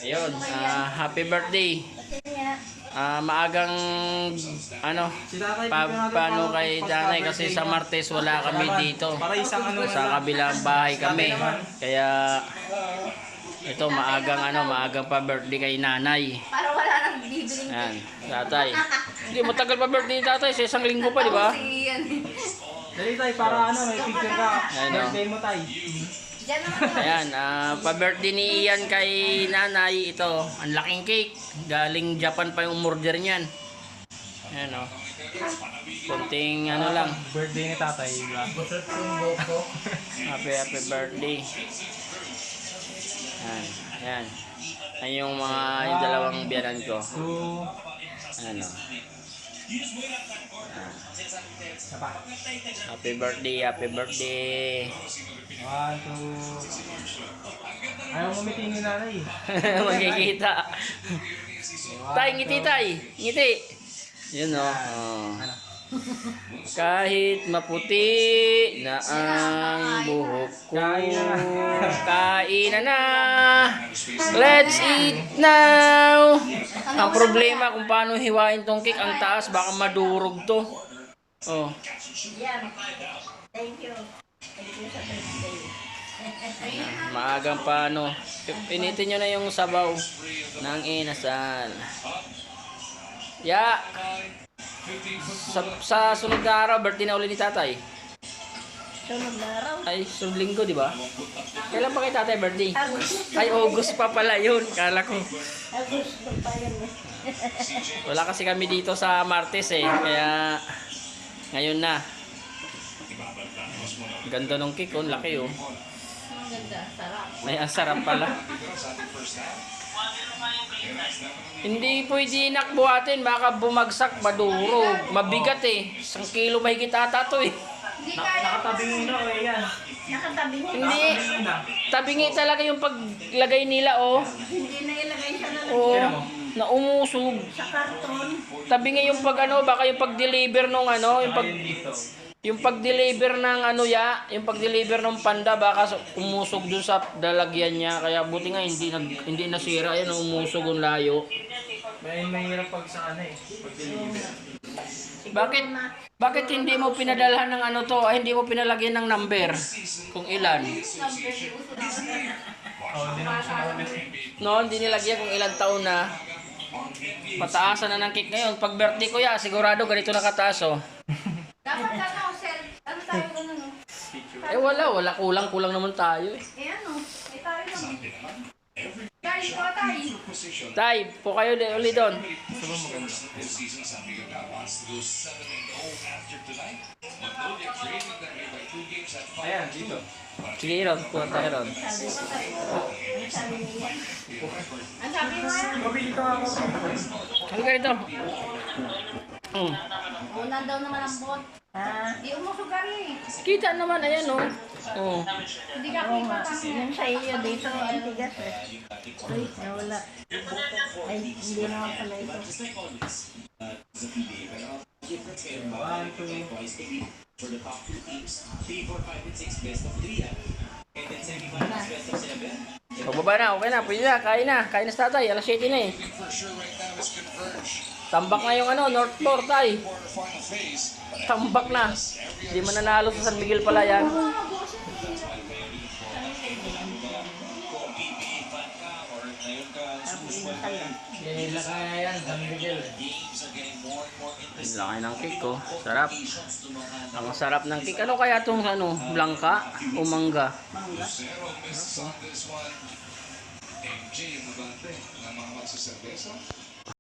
Ayun, happy birthday. Maagang ano, paano kay Danay kasi sa Martes wala kami dito. Sa kabilang bahay kami. Kaya ito maagang pa birthday kay nanay. Para wala nang bibiling. Yan, tatay. Hindi matagal pa birthday ni tatay, sa isang linggo pa, di ba? Dali tay, para ano, may picture ka. Birthday mo tay. Ayan, pa-birthday ni Ian kay nanay. Ito, ang laking cake. Galing Japan pa yung umorder niyan. Ayan o. Kunting ano lang. Birthday ni tatay. Happy birthday. Ayan, ayan. Ayan yung yung dalawang biyanan ko. Ano. Happy birthday, happy birthday. 1, 2. Ayaw ngumiti ni nanay. Magkikita. Tay, ngiti tay. Ngiti. Yun o. Kahit maputi na ang buhok ko, kain na. Let's eat now. Ang problema kung paano hiwain tong cake, ang taas baka madurog to. Oh. Thank you. Maagang paano. Pinitin nyo na yung sabaw ng inasal. Ya. Sa sunod na araw, birthday na ulit ni tatay. Sunod na araw. Ay, sunod linggo, di ba? Kailan pa kay tatay birthday? August. Ay, August pa pala yun. Kala ko. August pa yan. Wala kasi kami dito sa Martes eh. Kaya, ngayon na. Ganda ng cake, oh. Laki, oh. Ang ganda. Sarap. Ay, ang sarap pala. Hindi pwede inakbuhatin, baka bumagsak, madurog. Mabigat eh. 1 kilo mahigit ata to eh. Hindi kaya. Nakatabing na o yan. Nakatabing mo. Hindi. Tabingi talaga yung paglagay nila, oh. Hindi na ilagay siya na Oo. Na umusog. sa karton. Tabingi yung pag ano, baka yung pag-deliver nung ano, yung pag-deliver ng ano yung pag-deliver ng panda baka umusog dun sa dalagyan niya. Kaya buti nga hindi nasira, ayan umusog ang layo. Mahirap pag sa ano eh. Bakit hindi mo pinadalhan ng ano to, ay hindi mo pinalagyan ng number kung ilan? Oh, hindi naman siya nakabit. No, hindi nilagyan kung ilang taon na. Pataasan na ng cake ngayon. Pag birthday ko sigurado ganito nakataas, oh. Dapat ano, sir. Ano tayo ganun, no? Eh wala kulang naman tayo eh. Eh ano, eh tayo lang. Tayo ko tayo. Tay, po kayo ulit doon. Ayan, dito. Sige, Ron, kuha tayo Ron. Ang sabi mo yan? Mabili ka ako. Halika rito. Una daw naman ang bot. Di umusog ka rin. Kita naman, ayan oh. Oh. Hindi ka kita kami. Yung sa iyo dito, ang tigas eh. Uy, nawala. Ay, hindi naman pala ito. 1, 2. Pagbaba na, okay na, pwede na, kain na sa tatay, alas 7 na eh. Tambak na yung ano, North Door tay. Tambak na. Hindi man nanalo sa San Miguel pala yan. Kailan kaya yan, San Miguel. Ang laki ng cake ko, sarap. Ang sarap ng cake. Ano kaya itong ano, blanca o mangga? Mangga.